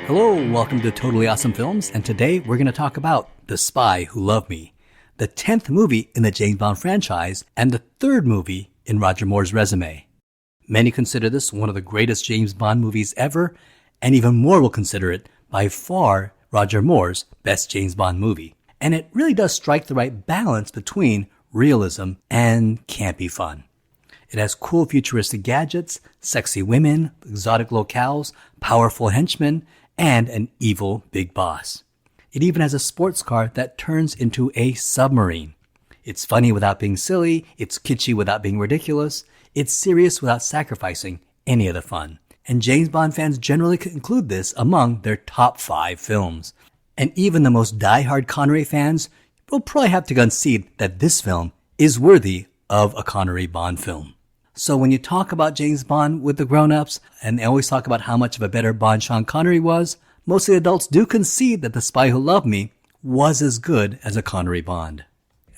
Hello, welcome to Totally Awesome Films, and today we're going to talk about The Spy Who Loved Me, the 10th movie in the James Bond franchise and the 3rd movie in Roger Moore's resume. Many consider this one of the greatest James Bond movies ever, and even more will consider it by far Roger Moore's best James Bond movie. And it really does strike the right balance between realism and campy fun. It has cool futuristic gadgets, sexy women, exotic locales, powerful henchmen, and an evil big boss. It even has a sports car that turns into a submarine. It's funny without being silly, it's kitschy without being ridiculous, it's serious without sacrificing any of the fun. And James Bond fans generally include this among their top 5 films. And even the most die-hard Connery fans will probably have to concede that this film is worthy of a Connery Bond film. So when you talk about James Bond with the grown-ups, and they always talk about how much of a better Bond Sean Connery was, most of the adults do concede that The Spy Who Loved Me was as good as a Connery Bond.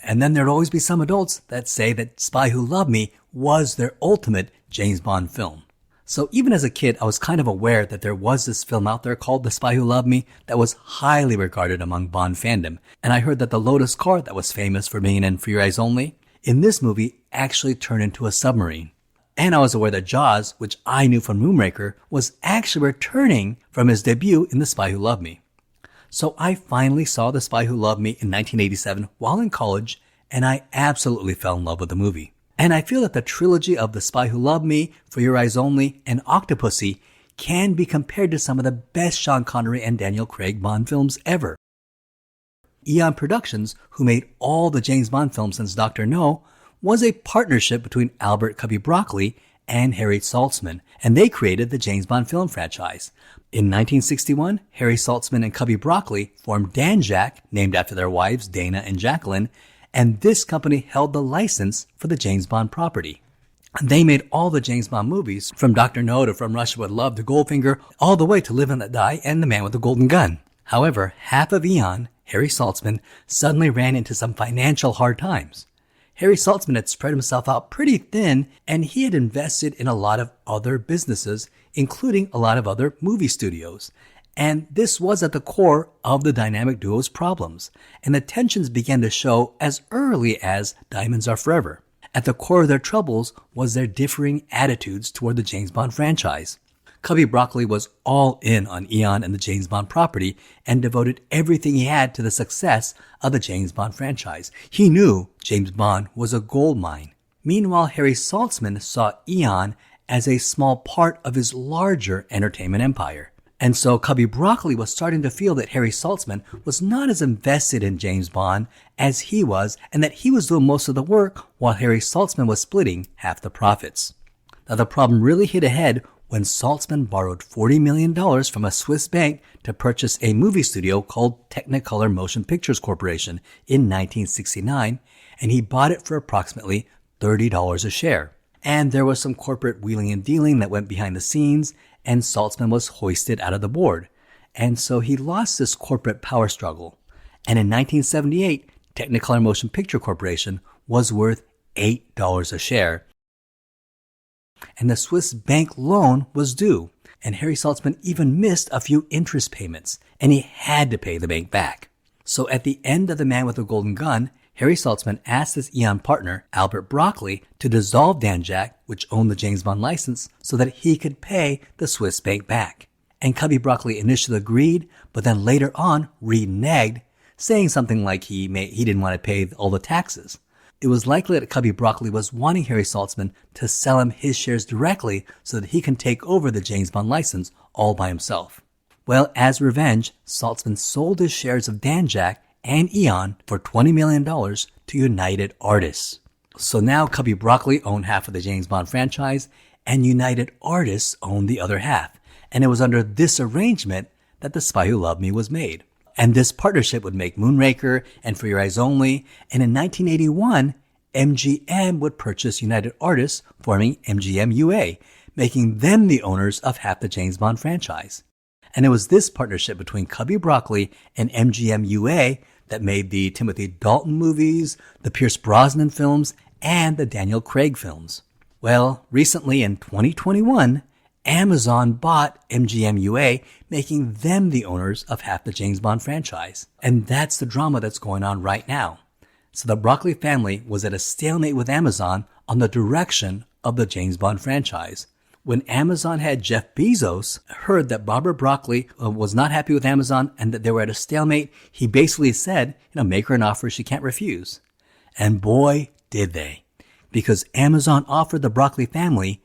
And then there'd always be some adults that say that Spy Who Loved Me was their ultimate James Bond film. So even as a kid, I was kind of aware that there was this film out there called The Spy Who Loved Me that was highly regarded among Bond fandom. And I heard that the Lotus car that was famous for being in For Your Eyes Only, in this movie actually turned into a submarine. And I was aware that Jaws, which I knew from Moonraker, was actually returning from his debut in The Spy Who Loved Me. So I finally saw The Spy Who Loved Me in 1987 while in college, and I absolutely fell in love with the movie. And I feel that the trilogy of The Spy Who Loved Me, For Your Eyes Only, and Octopussy can be compared to some of the best Sean Connery and Daniel Craig Bond films ever. Eon Productions, who made all the James Bond films since Dr. No, was a partnership between Albert Cubby Broccoli and Harry Saltzman, and they created the James Bond film franchise. In 1961, Harry Saltzman and Cubby Broccoli formed Danjaq, named after their wives Dana and Jacqueline, and this company held the license for the James Bond property. They made all the James Bond movies, from Dr. No to From Russia With Love to Goldfinger, all the way to Live and Let Die and The Man with the Golden Gun. However, half of Eon, Harry Saltzman, suddenly ran into some financial hard times. Harry Saltzman had spread himself out pretty thin, and he had invested in a lot of other businesses, including a lot of other movie studios. And this was at the core of the dynamic duo's problems, and the tensions began to show as early as Diamonds Are Forever. At the core of their troubles was their differing attitudes toward the James Bond franchise. Cubby Broccoli was all in on Eon and the James Bond property and devoted everything he had to the success of the James Bond franchise. He knew James Bond was a gold mine. Meanwhile, Harry Saltzman saw Eon as a small part of his larger entertainment empire. And so Cubby Broccoli was starting to feel that Harry Saltzman was not as invested in James Bond as he was, and that he was doing most of the work while Harry Saltzman was splitting half the profits. Now the problem really hit ahead when Saltzman borrowed $40 million from a Swiss bank to purchase a movie studio called Technicolor Motion Pictures Corporation in 1969, and he bought it for approximately $30 a share. And there was some corporate wheeling and dealing that went behind the scenes, and Saltzman was hoisted out of the board. And so he lost this corporate power struggle. And in 1978, Technicolor Motion Picture Corporation was worth $8 a share, and the Swiss bank loan was due, and Harry Saltzman even missed a few interest payments, and he had to pay the bank back. So at the end of The Man with the Golden Gun, Harry Saltzman asked his Eon partner, Albert Broccoli, to dissolve Danjaq, which owned the James Bond license, so that he could pay the Swiss bank back. And Cubby Broccoli initially agreed, but then later on reneged, saying something like he didn't want to pay all the taxes. It was likely that Cubby Broccoli was wanting Harry Saltzman to sell him his shares directly so that he can take over the James Bond license all by himself. Well, as revenge, Saltzman sold his shares of Danjaq and Eon for $20 million to United Artists. So now Cubby Broccoli owned half of the James Bond franchise, and United Artists owned the other half. And it was under this arrangement that The Spy Who Loved Me was made. And this partnership would make Moonraker and For Your Eyes Only. And in 1981, MGM would purchase United Artists, forming MGM UA, making them the owners of half the James Bond franchise. And it was this partnership between Cubby Broccoli and MGM UA that made the Timothy Dalton movies, the Pierce Brosnan films, and the Daniel Craig films. Well, recently in 2021, Amazon bought MGM-UA, making them the owners of half the James Bond franchise. And that's the drama that's going on right now. So the Broccoli family was at a stalemate with Amazon on the direction of the James Bond franchise. When Amazon head Jeff Bezos heard that Barbara Broccoli was not happy with Amazon and that they were at a stalemate, he basically said, make her an offer she can't refuse. And boy, did they. Because Amazon offered the Broccoli family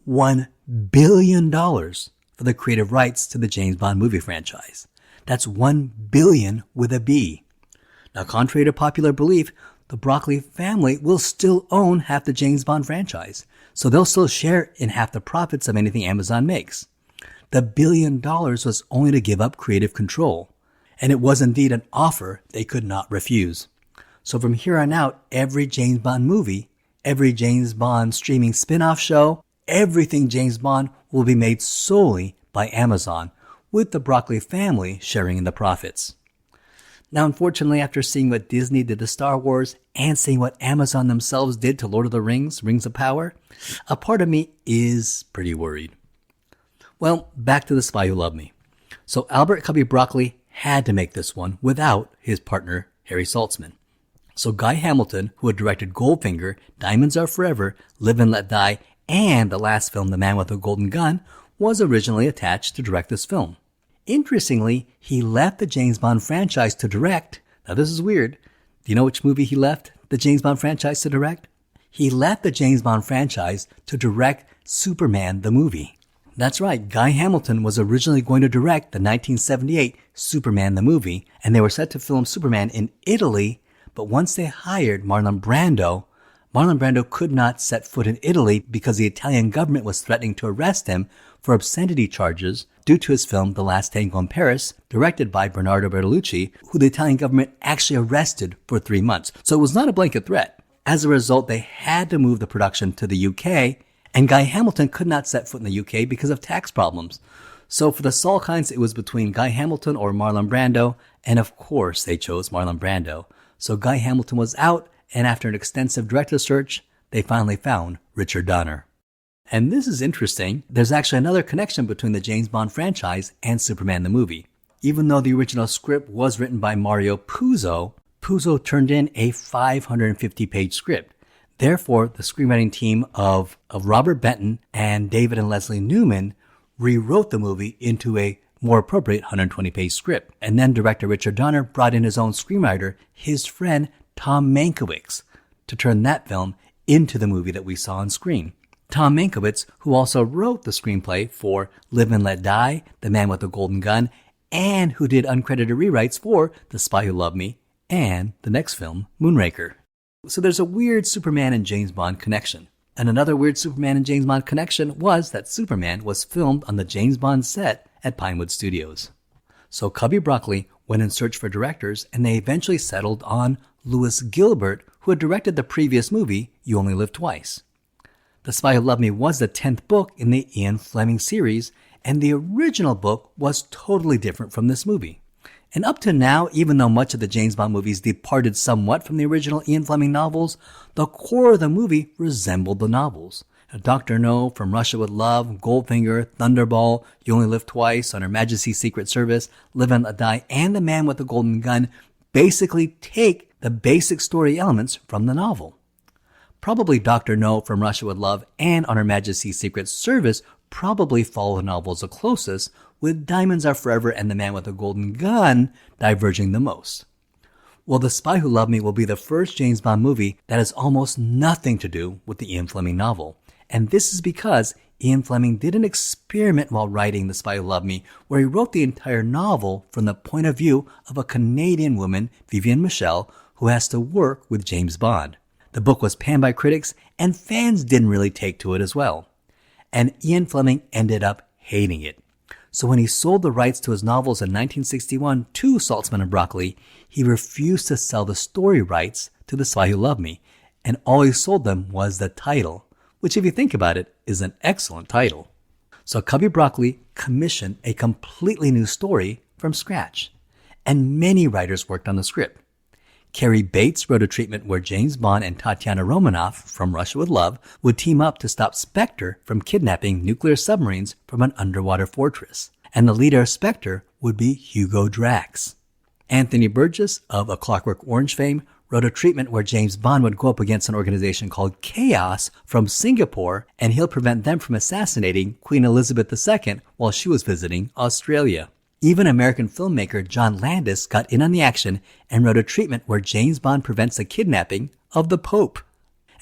$1 billion for the creative rights to the James Bond movie franchise. That's 1 billion with a B. Now, contrary to popular belief, the Broccoli family will still own half the James Bond franchise, so they'll still share in half the profits of anything Amazon makes. The $1 billion was only to give up creative control, and it was indeed an offer they could not refuse. So from here on out, every James Bond movie, every James Bond streaming spin-off show, everything James Bond will be made solely by Amazon, with the Broccoli family sharing in the profits. Now, unfortunately, after seeing what Disney did to Star Wars and seeing what Amazon themselves did to Lord of the Rings, Rings of Power, a part of me is pretty worried. Well, back to The Spy Who Loved Me. So Albert Cubby Broccoli had to make this one without his partner, Harry Saltzman. So Guy Hamilton, who had directed Goldfinger, Diamonds Are Forever, Live and Let Die, and the last film, The Man with the Golden Gun, was originally attached to direct this film. Interestingly, he left the James Bond franchise to direct. Now this is weird. Do you know which movie he left the James Bond franchise to direct? He left the James Bond franchise to direct Superman the movie. That's right, Guy Hamilton was originally going to direct the 1978 Superman the movie, and they were set to film Superman in Italy, but once they hired Marlon Brando could not set foot in Italy because the Italian government was threatening to arrest him for obscenity charges due to his film The Last Tango in Paris, directed by Bernardo Bertolucci, who the Italian government actually arrested for 3 months. So it was not a blanket threat. As a result, they had to move the production to the UK, and Guy Hamilton could not set foot in the UK because of tax problems. So for the Salkinds, it was between Guy Hamilton or Marlon Brando, and of course they chose Marlon Brando. So Guy Hamilton was out, and after an extensive director search, they finally found Richard Donner. And this is interesting. There's actually another connection between the James Bond franchise and Superman the movie. Even though the original script was written by Mario Puzo, Puzo turned in a 550-page script. Therefore, the screenwriting team of Robert Benton and David and Leslie Newman rewrote the movie into a more appropriate 120-page script. And then director Richard Donner brought in his own screenwriter, his friend Tom Mankiewicz, to turn that film into the movie that we saw on screen. Tom Mankiewicz, who also wrote the screenplay for Live and Let Die, The Man with the Golden Gun, and who did uncredited rewrites for The Spy Who Loved Me and the next film, Moonraker. So there's a weird Superman and James Bond connection. And another weird Superman and James Bond connection was that Superman was filmed on the James Bond set at Pinewood Studios. So Cubby Broccoli went in search for directors, and they eventually settled on Louis Gilbert, who had directed the previous movie, You Only Live Twice. The Spy Who Loved Me was the 10th book in the Ian Fleming series, and the original book was totally different from this movie. And up to now, even though much of the James Bond movies departed somewhat from the original Ian Fleming novels, the core of the movie resembled the novels. Dr. No, From Russia with Love, Goldfinger, Thunderball, You Only Live Twice, On Her Majesty's Secret Service, Live and Let Die, and The Man with the Golden Gun basically take the basic story elements from the novel. Probably Dr. No, From Russia with Love, and On Her Majesty's Secret Service probably follow the novels the closest, with Diamonds Are Forever and The Man with the Golden Gun diverging the most. Well, The Spy Who Loved Me will be the first James Bond movie that has almost nothing to do with the Ian Fleming novel. And this is because Ian Fleming did an experiment while writing The Spy Who Loved Me, where he wrote the entire novel from the point of view of a Canadian woman, Vivienne Michel, who has to work with James Bond. The book was panned by critics, and fans didn't really take to it as well. And Ian Fleming ended up hating it. So when he sold the rights to his novels in 1961 to Saltzman and Broccoli, he refused to sell the story rights to The Spy Who Loved Me, and all he sold them was the title, which if you think about it, is an excellent title. So Cubby Broccoli commissioned a completely new story from scratch, and many writers worked on the script. Carrie Bates wrote a treatment where James Bond and Tatiana Romanoff from Russia with Love would team up to stop Spectre from kidnapping nuclear submarines from an underwater fortress. And the leader of Spectre would be Hugo Drax. Anthony Burgess of A Clockwork Orange fame wrote a treatment where James Bond would go up against an organization called Chaos from Singapore, and he'll prevent them from assassinating Queen Elizabeth II while she was visiting Australia. Even American filmmaker John Landis got in on the action and wrote a treatment where James Bond prevents the kidnapping of the Pope.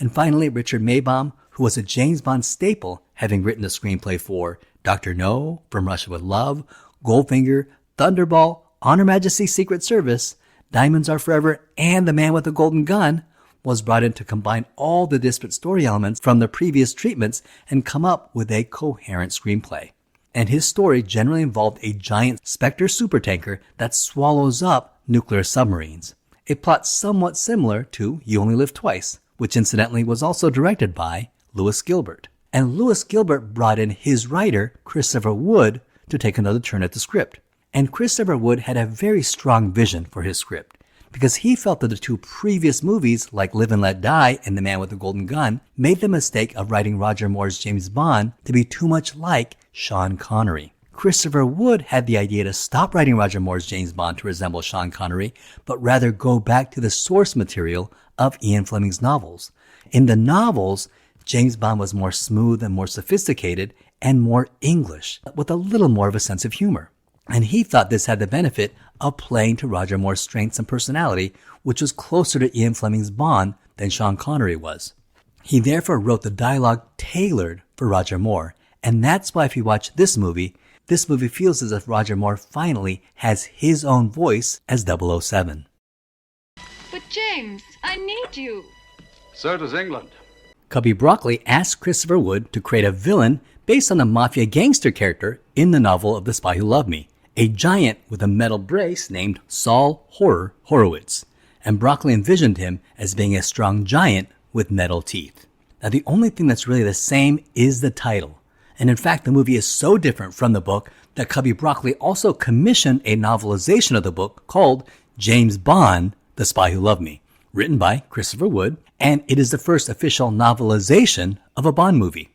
And finally, Richard Maibaum, who was a James Bond staple, having written the screenplay for Dr. No, From Russia with Love, Goldfinger, Thunderball, On Her Majesty's Secret Service, Diamonds Are Forever, and The Man with the Golden Gun, was brought in to combine all the disparate story elements from the previous treatments and come up with a coherent screenplay. And his story generally involved a giant Spectre supertanker that swallows up nuclear submarines. A plot somewhat similar to You Only Live Twice, which incidentally was also directed by Lewis Gilbert. And Lewis Gilbert brought in his writer, Christopher Wood, to take another turn at the script. And Christopher Wood had a very strong vision for his script, because he felt that the two previous movies, like Live and Let Die and The Man with the Golden Gun, made the mistake of writing Roger Moore's James Bond to be too much like Sean Connery. Christopher Wood had the idea to stop writing Roger Moore's James Bond to resemble Sean Connery, but rather go back to the source material of Ian Fleming's novels. In the novels, James Bond was more smooth and more sophisticated and more English, with a little more of a sense of humor. And he thought this had the benefit of playing to Roger Moore's strengths and personality, which was closer to Ian Fleming's Bond than Sean Connery was. He therefore wrote the dialogue tailored for Roger Moore, and that's why if you watch this movie feels as if Roger Moore finally has his own voice as 007. But James, I need you. So does England. Cubby Broccoli asked Christopher Wood to create a villain based on the mafia gangster character in the novel of The Spy Who Loved Me, a giant with a metal brace named Saul Horror Horowitz, and Broccoli envisioned him as being a strong giant with metal teeth. Now the only thing that's really the same is the title, and in fact the movie is so different from the book that Cubby Broccoli also commissioned a novelization of the book called James Bond, The Spy Who Loved Me, written by Christopher Wood, and it is the first official novelization of a Bond movie.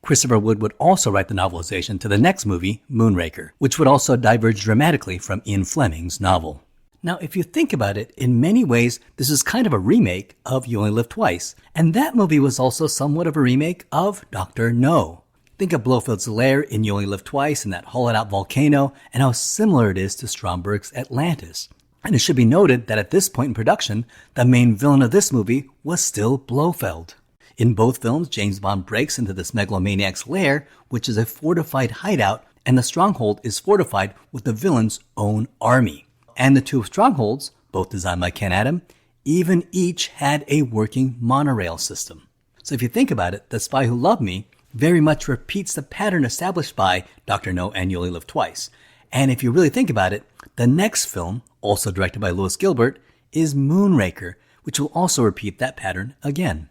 Christopher Wood would also write the novelization to the next movie, Moonraker, which would also diverge dramatically from Ian Fleming's novel. Now, if you think about it, in many ways, this is kind of a remake of You Only Live Twice, and that movie was also somewhat of a remake of Dr. No. Think of Blofeld's lair in You Only Live Twice and that hollowed-out volcano, and how similar it is to Stromberg's Atlantis. And it should be noted that at this point in production, the main villain of this movie was still Blofeld. In both films, James Bond breaks into this megalomaniac's lair, which is a fortified hideout, and the stronghold is fortified with the villain's own army. And the two strongholds, both designed by Ken Adam, even each had a working monorail system. So if you think about it, The Spy Who Loved Me very much repeats the pattern established by Dr. No and You Only Live Twice. And if you really think about it, the next film, also directed by Lewis Gilbert, is Moonraker, which will also repeat that pattern again.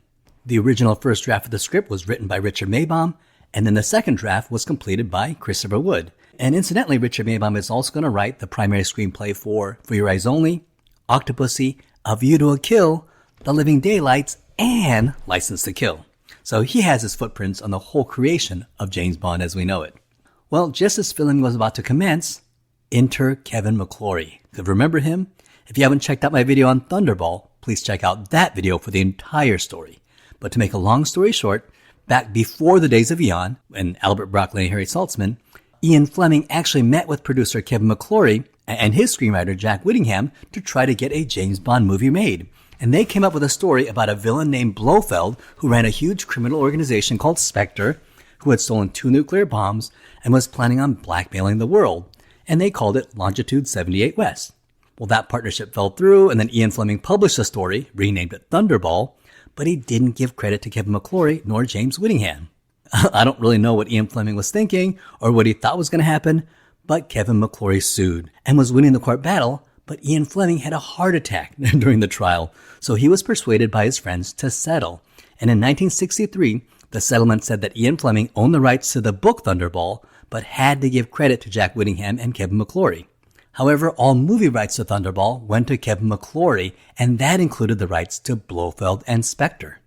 The original first draft of the script was written by Richard Maibaum, and then the second draft was completed by Christopher Wood. And incidentally, Richard Maibaum is also going to write the primary screenplay for Your Eyes Only, Octopussy, A View to a Kill, The Living Daylights, and License to Kill. So he has his footprints on the whole creation of James Bond as we know it. Well, just as filming was about to commence, enter Kevin McClory. Remember him? If you haven't checked out my video on Thunderball, please check out that video for the entire story. But to make a long story short, back before the days of Eon, and Albert Broccoli and Harry Saltzman, Ian Fleming actually met with producer Kevin McClory and his screenwriter Jack Whittingham to try to get a James Bond movie made. And they came up with a story about a villain named Blofeld who ran a huge criminal organization called Spectre, who had stolen 2 nuclear bombs and was planning on blackmailing the world. And they called it Longitude 78 West. Well, that partnership fell through, and then Ian Fleming published the story, renamed it Thunderball, but he didn't give credit to Kevin McClory nor James Whittingham. I don't really know what Ian Fleming was thinking or what he thought was going to happen, but Kevin McClory sued and was winning the court battle, but Ian Fleming had a heart attack during the trial, so he was persuaded by his friends to settle. And in 1963, the settlement said that Ian Fleming owned the rights to the book Thunderball, but had to give credit to Jack Whittingham and Kevin McClory. However, all movie rights to Thunderball went to Kevin McClory, and that included the rights to Blofeld and Spectre.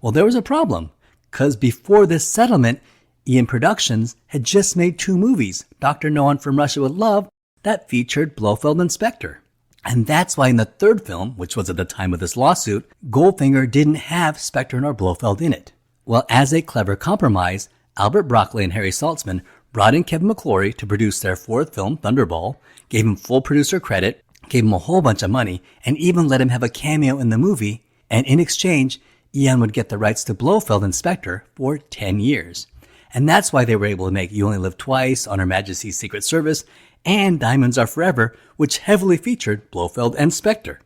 Well, there was a problem, because before this settlement, Eon Productions had just made 2 movies, Dr. No One from Russia with Love, that featured Blofeld and Spectre. And that's why in the 3rd film, which was at the time of this lawsuit, Goldfinger didn't have Spectre nor Blofeld in it. Well, as a clever compromise, Albert Broccoli and Harry Saltzman brought in Kevin McClory to produce their 4th film, Thunderball, gave him full producer credit, gave him a whole bunch of money, and even let him have a cameo in the movie, and in exchange, Eon would get the rights to Blofeld and Spectre for 10 years. And that's why they were able to make You Only Live Twice, On Her Majesty's Secret Service, and Diamonds Are Forever, which heavily featured Blofeld and Spectre.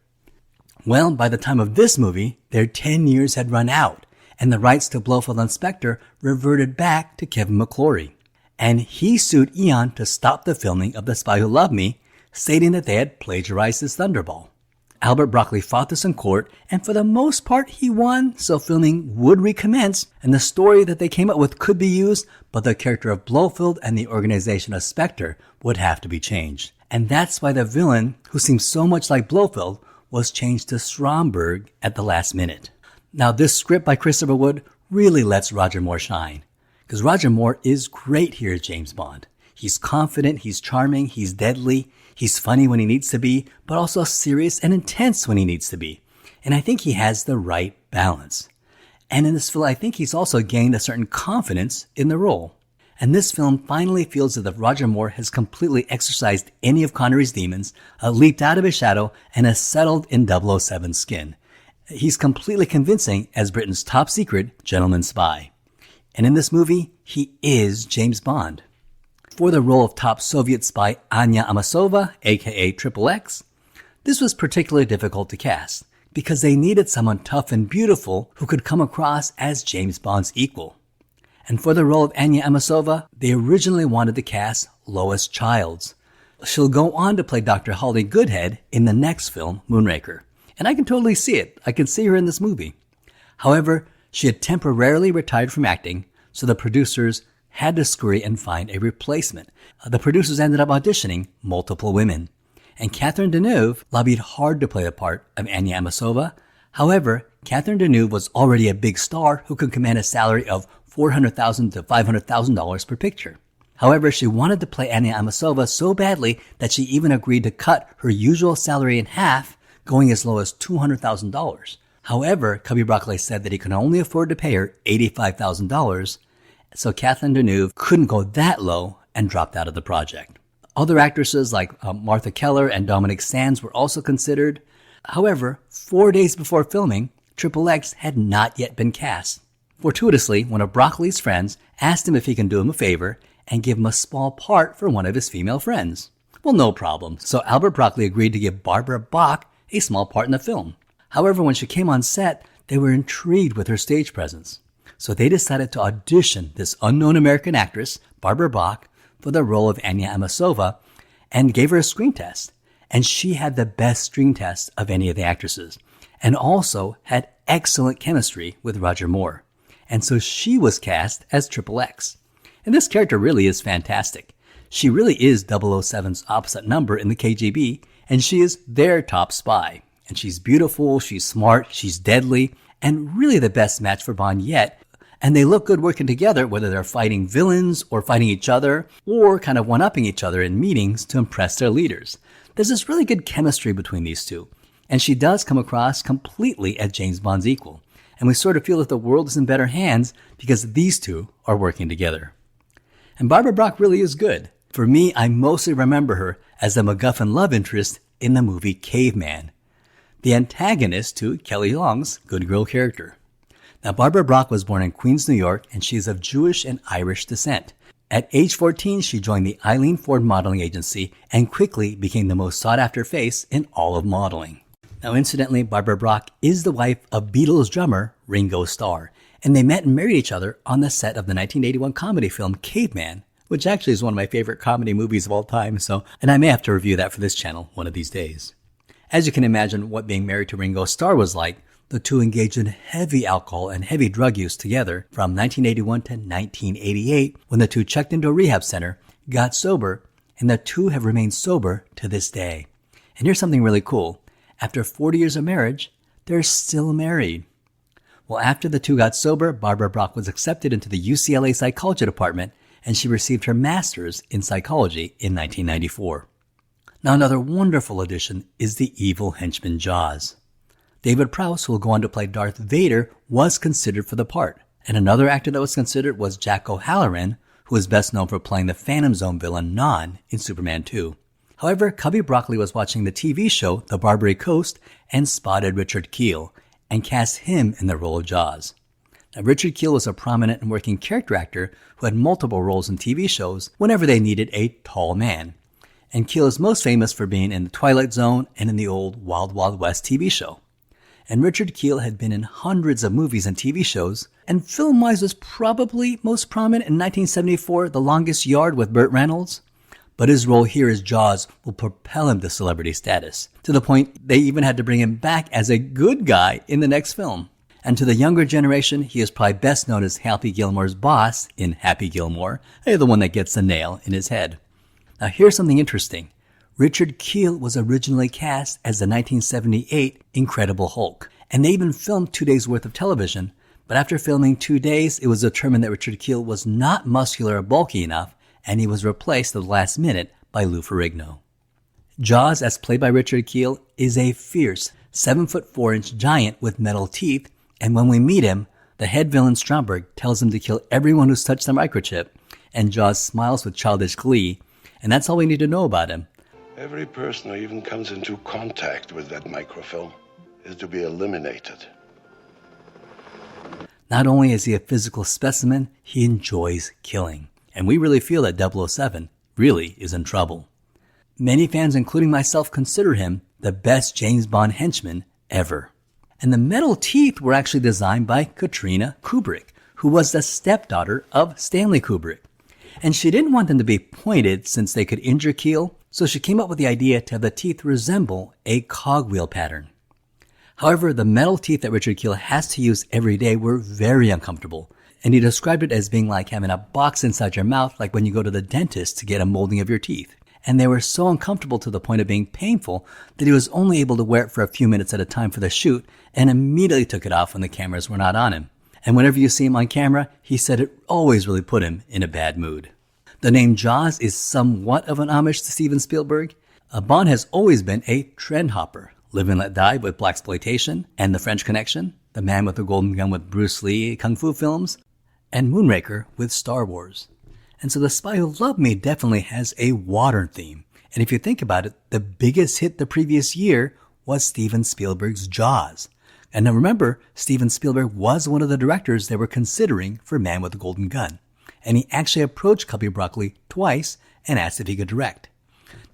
Well, by the time of this movie, their 10 years had run out, and the rights to Blofeld and Spectre reverted back to Kevin McClory. And he sued Eon to stop the filming of The Spy Who Loved Me, stating that they had plagiarized his Thunderball. Albert Broccoli fought this in court, and for the most part he won, so filming would recommence, and the story that they came up with could be used, but the character of Blofeld and the organization of Spectre would have to be changed. And that's why the villain, who seems so much like Blofeld, was changed to Stromberg at the last minute. Now this script by Christopher Wood really lets Roger Moore shine, because Roger Moore is great here as James Bond. He's confident, he's charming, he's deadly, he's funny when he needs to be, but also serious and intense when he needs to be. And I think he has the right balance. And in this film, I think he's also gained a certain confidence in the role. And this film finally feels as if Roger Moore has completely exorcised any of Connery's demons, leaped out of his shadow, and has settled in 007's skin. He's completely convincing as Britain's top secret gentleman spy. And in this movie, he is James Bond. For the role of top Soviet spy Anya Amasova, aka TWF&x, this was particularly difficult to cast because they needed someone tough and beautiful who could come across as James Bond's equal. And for the role of Anya Amasova, they originally wanted to cast Lois Childs. She'll go on to play Dr. Holly Goodhead in the next film, Moonraker. And I can totally see it. I can see her in this movie. However, she had temporarily retired from acting, so the producers had to scurry and find a replacement. The producers ended up auditioning multiple women. And Catherine Deneuve lobbied hard to play the part of Anya Amasova. However, Catherine Deneuve was already a big star who could command a salary of $400,000 to $500,000 per picture. However, she wanted to play Anya Amasova so badly that she even agreed to cut her usual salary in half, going as low as $200,000. However, Cubby Broccoli said that he could only afford to pay her $85,000, so Catherine Deneuve couldn't go that low and dropped out of the project. Other actresses like Martha Keller and Dominic Sands were also considered. However, 4 days before filming, TWF&x had not yet been cast. Fortuitously, one of Broccoli's friends asked him if he can do him a favor and give him a small part for one of his female friends. Well, no problem. So Albert Broccoli agreed to give Barbara Bach a small part in the film. However, when she came on set, they were intrigued with her stage presence. So they decided to audition this unknown American actress, Barbara Bach, for the role of Anya Amasova and gave her a screen test. And she had the best screen test of any of the actresses and also had excellent chemistry with Roger Moore. And so she was cast as TWF&x. And this character really is fantastic. She really is 007's opposite number in the KGB, and she is their top spy. And she's beautiful, she's smart, she's deadly, and really the best match for Bond yet. And they look good working together, whether they're fighting villains or fighting each other or kind of one-upping each other in meetings to impress their leaders. There's this really good chemistry between these two. And she does come across completely as James Bond's equal. And we sort of feel that the world is in better hands because these two are working together. And Barbara Bach really is good. For me, I mostly remember her as the MacGuffin love interest in the movie Caveman, the antagonist to Kelly Long's Good Girl character. Now, Barbara Bach was born in Queens, New York, and she is of Jewish and Irish descent. At age 14, she joined the Eileen Ford modeling agency and quickly became the most sought-after face in all of modeling. Now, incidentally, Barbara Bach is the wife of Beatles drummer Ringo Starr, and they met and married each other on the set of the 1981 comedy film Caveman, which actually is one of my favorite comedy movies of all time, and I may have to review that for this channel one of these days. As you can imagine what being married to Ringo Starr was like, the two engaged in heavy alcohol and heavy drug use together from 1981 to 1988 when the two checked into a rehab center, got sober, and the two have remained sober to this day. And here's something really cool. After 40 years of marriage, they're still married. Well, after the two got sober, Barbara Brock was accepted into the UCLA psychology department, and she received her master's in psychology in 1994. Now, another wonderful addition is the evil henchman Jaws. David Prowse, who will go on to play Darth Vader, was considered for the part. And another actor that was considered was Jack O'Halloran, who is best known for playing the Phantom Zone villain Non in Superman 2. However, Cubby Broccoli was watching the TV show The Barbary Coast and spotted Richard Kiel and cast him in the role of Jaws. Now, Richard Kiel was a prominent and working character actor who had multiple roles in TV shows whenever they needed a tall man. And Kiel is most famous for being in The Twilight Zone and in the old Wild Wild West TV show. And Richard Kiel had been in hundreds of movies and TV shows, and film-wise was probably most prominent in 1974, The Longest Yard with Burt Reynolds. But his role here as Jaws will propel him to celebrity status, to the point they even had to bring him back as a good guy in the next film. And to the younger generation, he is probably best known as Happy Gilmore's boss in Happy Gilmore, the one that gets the nail in his head. Now here's something interesting. Richard Kiel was originally cast as the 1978 Incredible Hulk, and they even filmed 2 days worth of television, but after filming 2 days, it was determined that Richard Kiel was not muscular or bulky enough, and he was replaced at the last minute by Lou Ferrigno. Jaws, as played by Richard Kiel, is a fierce 7'4" giant with metal teeth, and when we meet him, the head villain Stromberg tells him to kill everyone who's touched the microchip, and Jaws smiles with childish glee, and that's all we need to know about him. Every person who even comes into contact with that microfilm is to be eliminated. Not only is he a physical specimen, he enjoys killing. And we really feel that 007 really is in trouble. Many fans, including myself, consider him the best James Bond henchman ever. And the metal teeth were actually designed by Katrina Kubrick, who was the stepdaughter of Stanley Kubrick. And she didn't want them to be pointed since they could injure Kiel, so she came up with the idea to have the teeth resemble a cogwheel pattern. However, the metal teeth that Richard Kiel has to use every day were very uncomfortable, and he described it as being like having a box inside your mouth, like when you go to the dentist to get a molding of your teeth. And they were so uncomfortable to the point of being painful that he was only able to wear it for a few minutes at a time for the shoot, and immediately took it off when the cameras were not on him. And whenever you see him on camera, he said it always really put him in a bad mood. The name Jaws is somewhat of an homage to Steven Spielberg. Bond has always been a trend hopper. Live and Let Die with Blaxploitation and The French Connection, The Man with the Golden Gun with Bruce Lee Kung Fu films, and Moonraker with Star Wars. And so The Spy Who Loved Me definitely has a water theme. And if you think about it, the biggest hit the previous year was Steven Spielberg's Jaws. And now remember, Steven Spielberg was one of the directors they were considering for Man with the Golden Gun. And he actually approached Cubby Broccoli twice and asked if he could direct.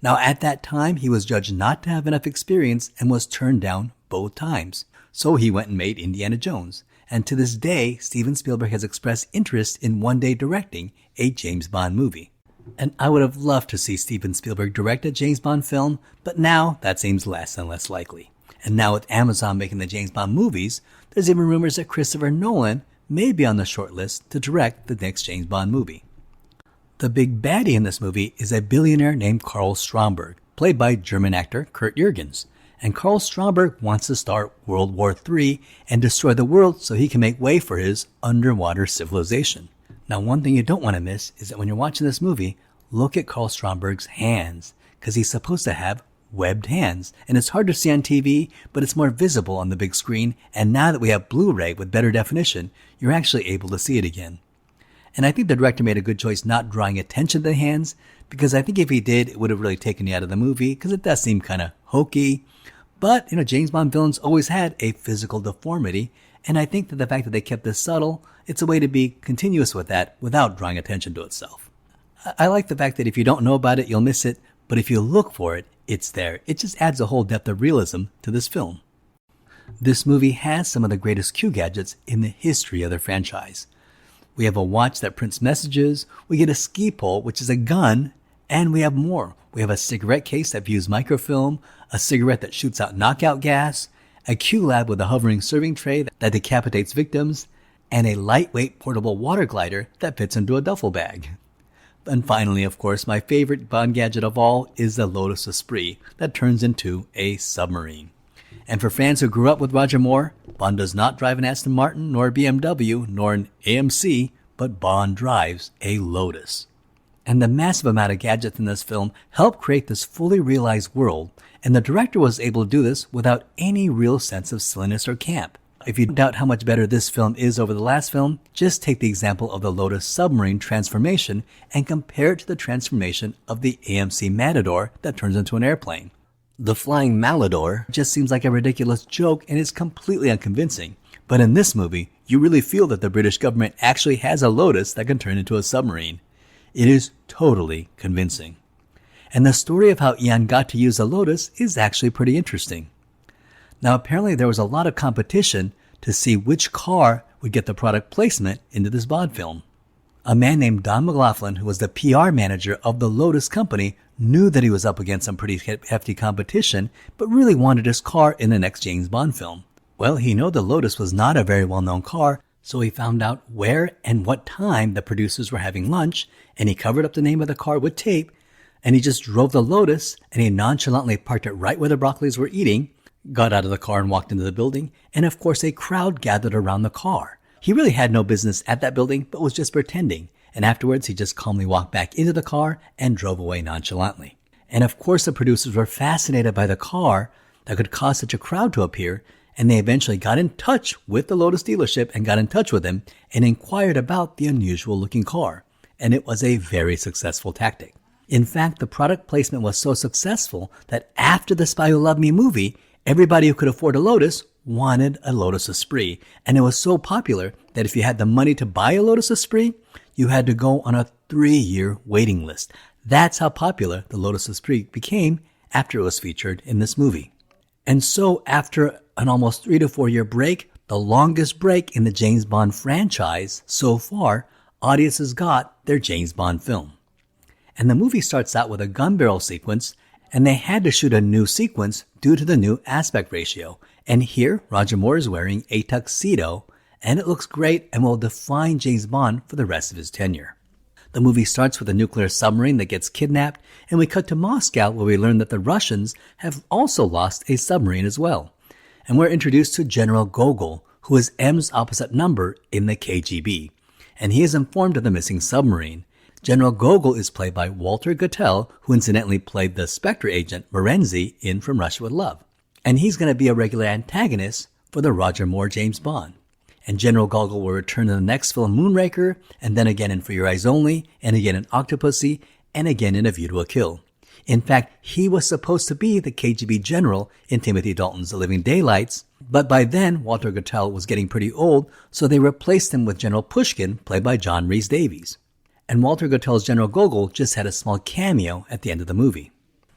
Now at that time, he was judged not to have enough experience and was turned down both times. So he went and made Indiana Jones. And to this day, Steven Spielberg has expressed interest in one day directing a James Bond movie. And I would have loved to see Steven Spielberg direct a James Bond film, but now that seems less and less likely. And now with Amazon making the James Bond movies, there's even rumors that Christopher Nolan may be on the short list to direct the next James Bond movie. The big baddie in this movie is a billionaire named Karl Stromberg, played by German actor Kurt Jürgens. And Karl Stromberg wants to start World War III and destroy the world so he can make way for his underwater civilization. Now, one thing you don't want to miss is that when you're watching this movie, look at Karl Stromberg's hands, because he's supposed to have webbed hands. And it's hard to see on TV, but it's more visible on the big screen. And now that we have Blu-ray with better definition, you're actually able to see it again. And I think the director made a good choice not drawing attention to the hands, because I think if he did, it would have really taken you out of the movie, because it does seem kind of hokey. But, James Bond villains always had a physical deformity, and I think that the fact that they kept this subtle, it's a way to be continuous with that without drawing attention to itself. I like the fact that if you don't know about it, you'll miss it, but if you look for it, it's there. It just adds a whole depth of realism to this film. This movie has some of the greatest Q gadgets in the history of the franchise. We have a watch that prints messages, we get a ski pole, which is a gun, and we have more. We have a cigarette case that views microfilm, a cigarette that shoots out knockout gas, a Q lab with a hovering serving tray that decapitates victims, and a lightweight portable water glider that fits into a duffel bag. And finally, of course, my favorite Bond gadget of all is the Lotus Esprit that turns into a submarine. And for fans who grew up with Roger Moore, Bond does not drive an Aston Martin, nor a BMW, nor an AMC, but Bond drives a Lotus. And the massive amount of gadgets in this film helped create this fully realized world, and the director was able to do this without any real sense of silliness or camp. If you doubt how much better this film is over the last film, just take the example of the Lotus submarine transformation and compare it to the transformation of the AMC Matador that turns into an airplane. The flying Malador just seems like a ridiculous joke and is completely unconvincing. But in this movie, you really feel that the British government actually has a Lotus that can turn into a submarine. It is totally convincing. And the story of how Ian got to use a Lotus is actually pretty interesting. Now, apparently there was a lot of competition to see which car would get the product placement into this Bond film. A man named Don McLaughlin, who was the PR manager of the Lotus company, knew that he was up against some pretty hefty competition, but really wanted his car in the next James Bond film. Well, he knew the Lotus was not a very well-known car, so he found out where and what time the producers were having lunch, and he covered up the name of the car with tape, and he just drove the Lotus, and he nonchalantly parked it right where the Broccoli's were eating, got out of the car and walked into the building, and of course a crowd gathered around the car. He really had no business at that building, but was just pretending, and afterwards he just calmly walked back into the car and drove away nonchalantly. And of course the producers were fascinated by the car that could cause such a crowd to appear, and they eventually got in touch with the Lotus dealership and got in touch with him and inquired about the unusual looking car. And it was a very successful tactic. In fact, the product placement was so successful that after the Spy Who Loved Me movie, everybody who could afford a Lotus wanted a Lotus Esprit. And it was so popular that if you had the money to buy a Lotus Esprit, you had to go on a 3-year waiting list. That's how popular the Lotus Esprit became after it was featured in this movie. And so after an almost 3 to 4 year break, the longest break in the James Bond franchise so far, audiences got their James Bond film. And the movie starts out with a gun barrel sequence, and they had to shoot a new sequence due to the new aspect ratio. And here, Roger Moore is wearing a tuxedo, and it looks great and will define James Bond for the rest of his tenure. The movie starts with a nuclear submarine that gets kidnapped, and we cut to Moscow where we learn that the Russians have also lost a submarine as well. And we're introduced to General Gogol, who is M's opposite number in the KGB. And he is informed of the missing submarine. General Gogol is played by Walter Gotell, who incidentally played the Spectre agent Morenzi in From Russia with Love. And he's going to be a regular antagonist for the Roger Moore James Bond. And General Gogol will return in the next film Moonraker, and then again in For Your Eyes Only, and again in Octopussy, and again in A View to a Kill. In fact, he was supposed to be the KGB general in Timothy Dalton's The Living Daylights, but by then Walter Gotell was getting pretty old, so they replaced him with General Pushkin, played by John Rhys Davies. And Walter Gotell's General Gogol just had a small cameo at the end of the movie.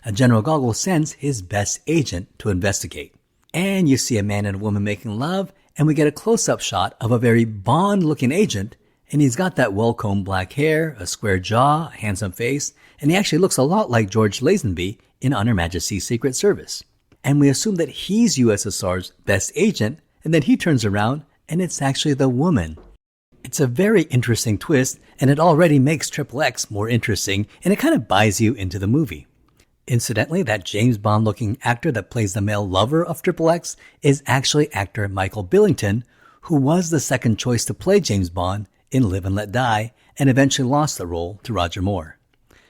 And General Gogol sends his best agent to investigate. And you see a man and a woman making love, and we get a close-up shot of a very Bond-looking agent, and he's got that well-combed black hair, a square jaw, a handsome face, and he actually looks a lot like George Lazenby in On Her Majesty's Secret Service. And we assume that he's USSR's best agent, and then he turns around, and it's actually the woman. It's a very interesting twist, and it already makes TWF&x more interesting, and it kind of buys you into the movie. Incidentally, that James Bond-looking actor that plays the male lover of TWF&x is actually actor Michael Billington, who was the second choice to play James Bond in Live and Let Die, and eventually lost the role to Roger Moore.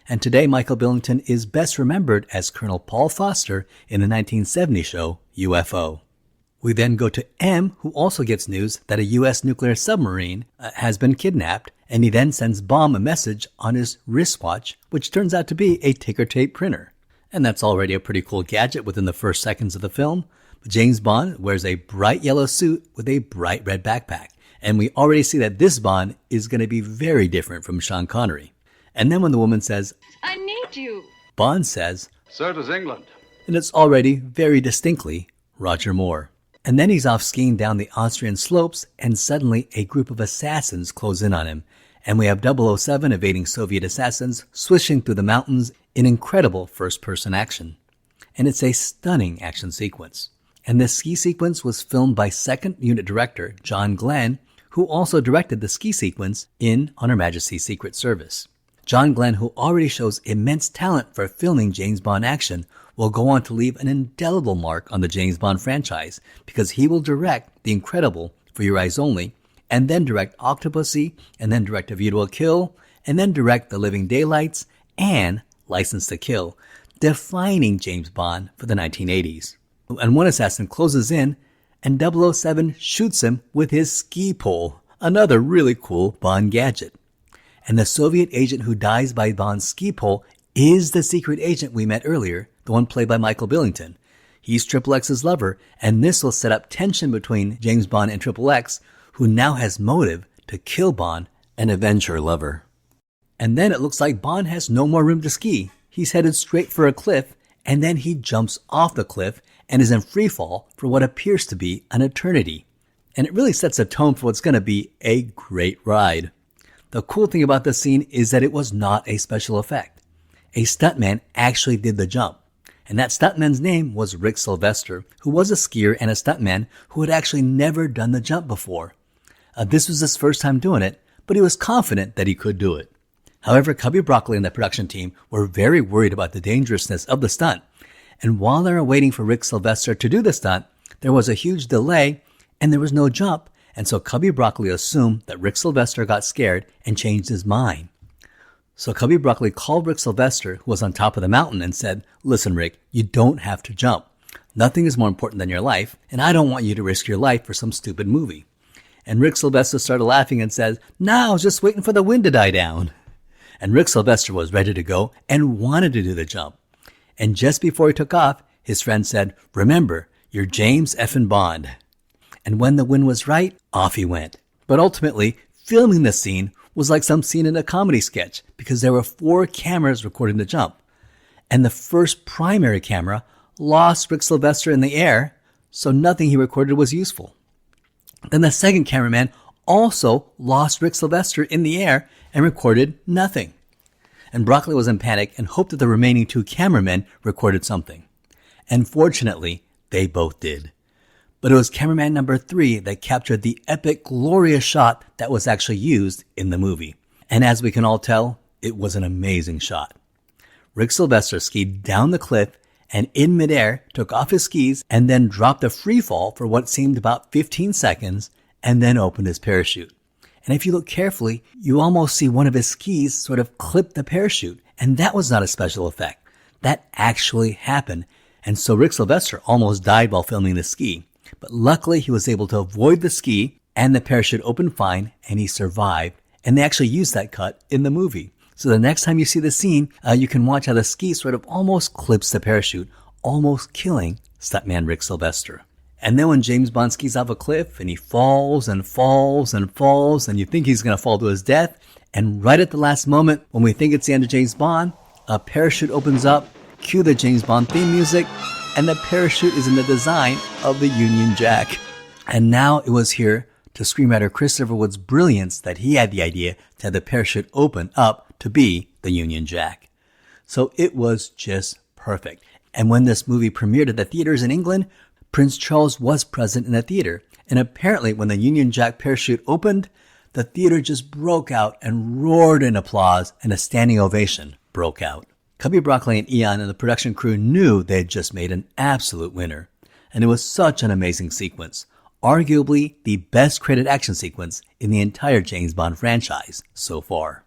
And today, Michael Billington is best remembered as Colonel Paul Foster in the 1970 show UFO. We then go to M, who also gets news that a U.S. nuclear submarine has been kidnapped, and he then sends Baum a message on his wristwatch, which turns out to be a ticker tape printer. And that's already a pretty cool gadget within the first seconds of the film. But James Bond wears a bright yellow suit with a bright red backpack. And we already see that this Bond is going to be very different from Sean Connery. And then when the woman says, I need you, Bond says, So does England. And it's already very distinctly Roger Moore. And then he's off skiing down the Austrian slopes, and suddenly a group of assassins close in on him. And we have 007 evading Soviet assassins, swishing through the mountains in incredible first-person action. And it's a stunning action sequence. And this ski sequence was filmed by second unit director John Glenn, who also directed the ski sequence in On Her Majesty's Secret Service. John Glenn, who already shows immense talent for filming James Bond action, will go on to leave an indelible mark on the James Bond franchise because he will direct The Incredible, For Your Eyes Only, and then direct Octopussy, and then direct A View to a Kill, and then direct The Living Daylights and License to Kill, defining James Bond for the 1980s. And one assassin closes in, and 007 shoots him with his ski pole, another really cool Bond gadget. And the Soviet agent who dies by Bond's ski pole is the secret agent we met earlier, the one played by Michael Billington. He's Triple X's lover, and this will set up tension between James Bond and Triple X, who now has motive to kill Bond and avenge her lover. And then it looks like Bond has no more room to ski. He's headed straight for a cliff, and then he jumps off the cliff and is in free fall for what appears to be an eternity. And it really sets a tone for what's going to be a great ride. The cool thing about this scene is that it was not a special effect. A stuntman actually did the jump. And that stuntman's name was Rick Sylvester, who was a skier and a stuntman who had actually never done the jump before. This was his first time doing it, but he was confident that he could do it. However, Cubby Broccoli and the production team were very worried about the dangerousness of the stunt. And while they were waiting for Rick Sylvester to do the stunt, there was a huge delay and there was no jump. And so Cubby Broccoli assumed that Rick Sylvester got scared and changed his mind. So Cubby Broccoli called Rick Sylvester, who was on top of the mountain, and said, "Listen, Rick, you don't have to jump. Nothing is more important than your life, and I don't want you to risk your life for some stupid movie." And Rick Sylvester started laughing and said, "No, I was just waiting for the wind to die down." And Rick Sylvester was ready to go and wanted to do the jump. And just before he took off, his friend said, "Remember, you're James F. Bond." And when the wind was right, off he went. But ultimately, filming the scene was like some scene in a comedy sketch because there were 4 cameras recording the jump. And the first primary camera lost Rick Sylvester in the air, so nothing he recorded was useful. Then the second cameraman also lost Rick Sylvester in the air and recorded nothing. And Broccoli was in panic and hoped that the remaining 2 cameramen recorded something. And fortunately, they both did. But it was cameraman number 3 that captured the epic, glorious shot that was actually used in the movie. And as we can all tell, it was an amazing shot. Rick Sylvester skied down the cliff and in midair took off his skis and then dropped a free fall for what seemed about 15 seconds and then opened his parachute. And if you look carefully, you almost see one of his skis sort of clip the parachute. And that was not a special effect. That actually happened. And so Rick Sylvester almost died while filming the ski. But luckily he was able to avoid the ski and the parachute opened fine and he survived. And they actually used that cut in the movie. So the next time you see the scene, you can watch how the ski sort of almost clips the parachute, almost killing stuntman Rick Sylvester. And then when James Bond skis off a cliff and he falls and falls and falls and you think he's going to fall to his death, and right at the last moment when we think it's the end of James Bond, a parachute opens up, cue the James Bond theme music, and the parachute is in the design of the Union Jack. And now it was here to screenwriter Christopher Wood's brilliance that he had the idea to have the parachute open up to be the Union Jack. So it was just perfect. And when this movie premiered at the theaters in England, Prince Charles was present in the theater. And apparently when the Union Jack parachute opened, the theater just broke out and roared in applause and a standing ovation broke out. Cubby Broccoli and Eon and the production crew knew they had just made an absolute winner. And it was such an amazing sequence. Arguably the best credited action sequence in the entire James Bond franchise so far.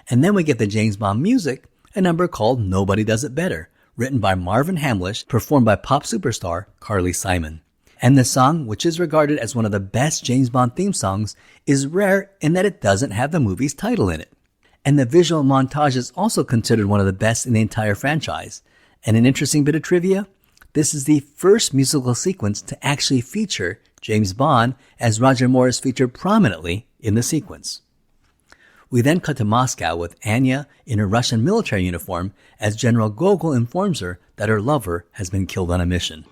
And then we get the James Bond music, a number called Nobody Does It Better, written by Marvin Hamlish, performed by pop superstar Carly Simon. And the song, which is regarded as one of the best James Bond theme songs, is rare in that it doesn't have the movie's title in it. And the visual montage is also considered one of the best in the entire franchise. And an interesting bit of trivia, this is the first musical sequence to actually feature James Bond, as Roger Moore is featured prominently in the sequence. We then cut to Moscow with Anya in her Russian military uniform as General Gogol informs her that her lover has been killed on a mission.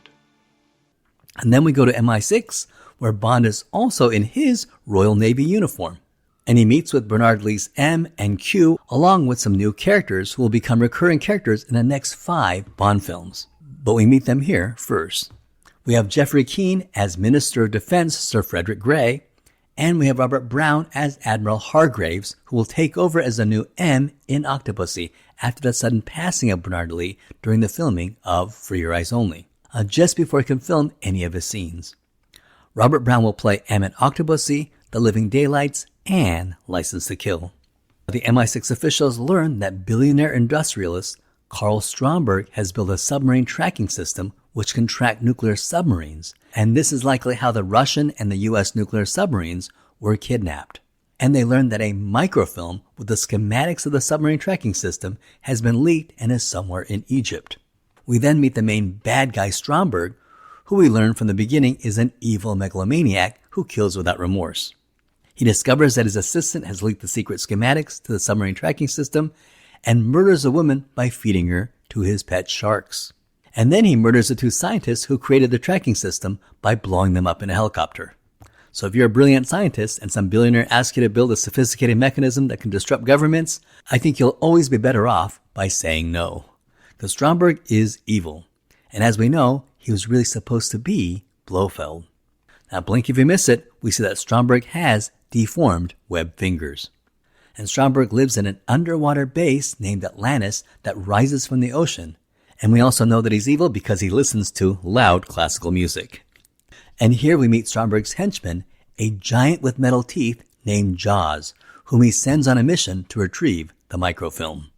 And then we go to MI6, where Bond is also in his Royal Navy uniform. And he meets with Bernard Lee's M and Q, along with some new characters who will become recurring characters in the next 5 Bond films. But we meet them here first. We have Jeffrey Keane as Minister of Defense Sir Frederick Grey, And we have Robert Brown as Admiral Hargraves, who will take over as the new M in Octopussy after the sudden passing of Bernard Lee during the filming of For Your Eyes Only, just before he can film any of his scenes. Robert Brown will play M in Octopussy, The Living Daylights, and License to Kill. The MI6 officials learn that billionaire industrialist Karl Stromberg has built a submarine tracking system which can track nuclear submarines, and this is likely how the Russian and the US nuclear submarines were kidnapped. And they learn that a microfilm with the schematics of the submarine tracking system has been leaked and is somewhere in Egypt. We then meet the main bad guy Stromberg, who we learn from the beginning is an evil megalomaniac who kills without remorse. He discovers that his assistant has leaked the secret schematics to the submarine tracking system and murders a woman by feeding her to his pet sharks. And then he murders the two scientists who created the tracking system by blowing them up in a helicopter. So if you're a brilliant scientist and some billionaire asks you to build a sophisticated mechanism that can disrupt governments, I think you'll always be better off by saying no. Because Stromberg is evil. And as we know, he was really supposed to be Blofeld. Now blink if you miss it, we see that Stromberg has deformed web fingers. And Stromberg lives in an underwater base named Atlantis that rises from the ocean. And we also know that he's evil because he listens to loud classical music. And here we meet Stromberg's henchman, a giant with metal teeth named Jaws, whom he sends on a mission to retrieve the microfilm.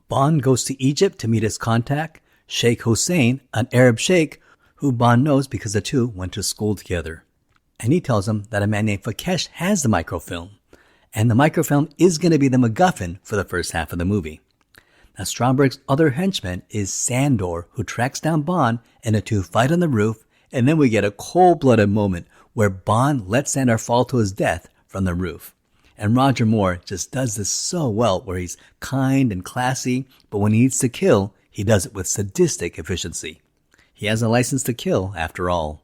Bond goes to Egypt to meet his contact, Sheikh Hussein, an Arab sheikh who Bond knows because the two went to school together. And he tells him that a man named Fakesh has the microfilm. And the microfilm is going to be the MacGuffin for the first half of the movie. Now Stromberg's other henchman is Sandor, who tracks down Bond and the two fight on the roof, and then we get a cold-blooded moment where Bond lets Sandor fall to his death from the roof. And Roger Moore just does this so well, where he's kind and classy, but when he needs to kill, he does it with sadistic efficiency. He has a license to kill, after all.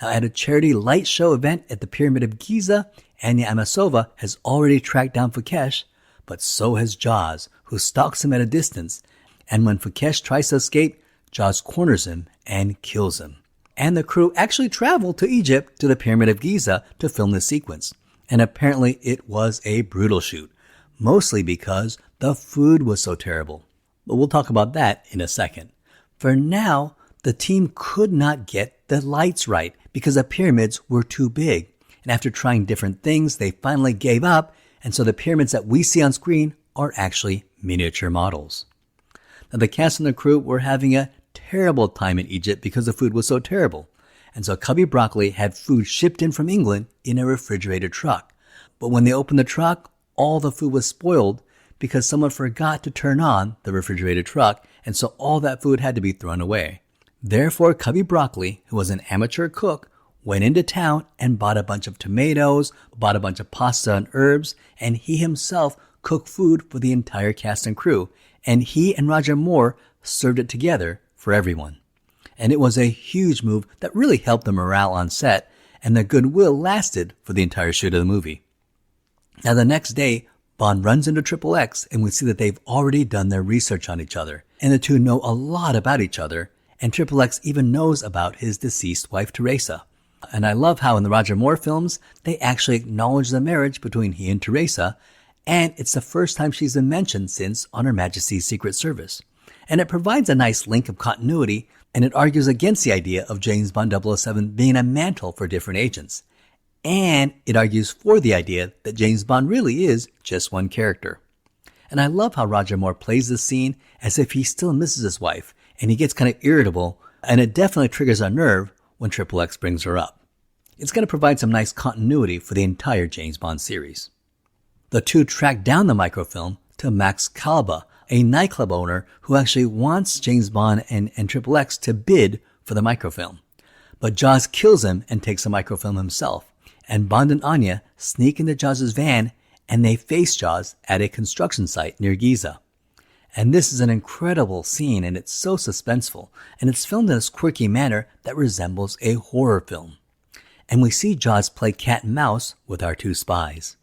Now, at a charity light show event at the Pyramid of Giza, Anya Amasova has already tracked down Fakesh, but so has Jaws, who stalks him at a distance. And when Fakesh tries to escape, Jaws corners him and kills him. And the crew actually traveled to Egypt to the Pyramid of Giza to film this sequence. And apparently it was a brutal shoot, mostly because the food was so terrible. But we'll talk about that in a second. For now, the team could not get the lights right because the pyramids were too big. And after trying different things, they finally gave up. And so the pyramids that we see on screen are actually miniature models. Now the cast and the crew were having a terrible time in Egypt because the food was so terrible. And so Cubby Broccoli had food shipped in from England in a refrigerated truck. But when they opened the truck, all the food was spoiled because someone forgot to turn on the refrigerated truck, and so all that food had to be thrown away. Therefore, Cubby Broccoli, who was an amateur cook, went into town and bought a bunch of tomatoes, bought a bunch of pasta and herbs, and he himself cooked food for the entire cast and crew. And he and Roger Moore served it together for everyone. And it was a huge move that really helped the morale on set, and the goodwill lasted for the entire shoot of the movie. Now the next day, Bond runs into TWF&x, and we see that they've already done their research on each other, and the two know a lot about each other, and TWF&x even knows about his deceased wife Teresa. And I love how in the Roger Moore films, they actually acknowledge the marriage between he and Teresa, and it's the first time she's been mentioned since On Her Majesty's Secret Service. And it provides a nice link of continuity, and it argues against the idea of James Bond 007 being a mantle for different agents. And it argues for the idea that James Bond really is just one character. And I love how Roger Moore plays this scene as if he still misses his wife, and he gets kind of irritable, and it definitely triggers a nerve when TWF&x brings her up. It's going to provide some nice continuity for the entire James Bond series. The two track down the microfilm to Max Kalba, a nightclub owner who actually wants James Bond and TWF&x to bid for the microfilm. But Jaws kills him and takes the microfilm himself, and Bond and Anya sneak into Jaws' van and they face Jaws at a construction site near Giza. And this is an incredible scene, and it's so suspenseful, and it's filmed in this quirky manner that resembles a horror film. And we see Jaws play cat and mouse with our two spies.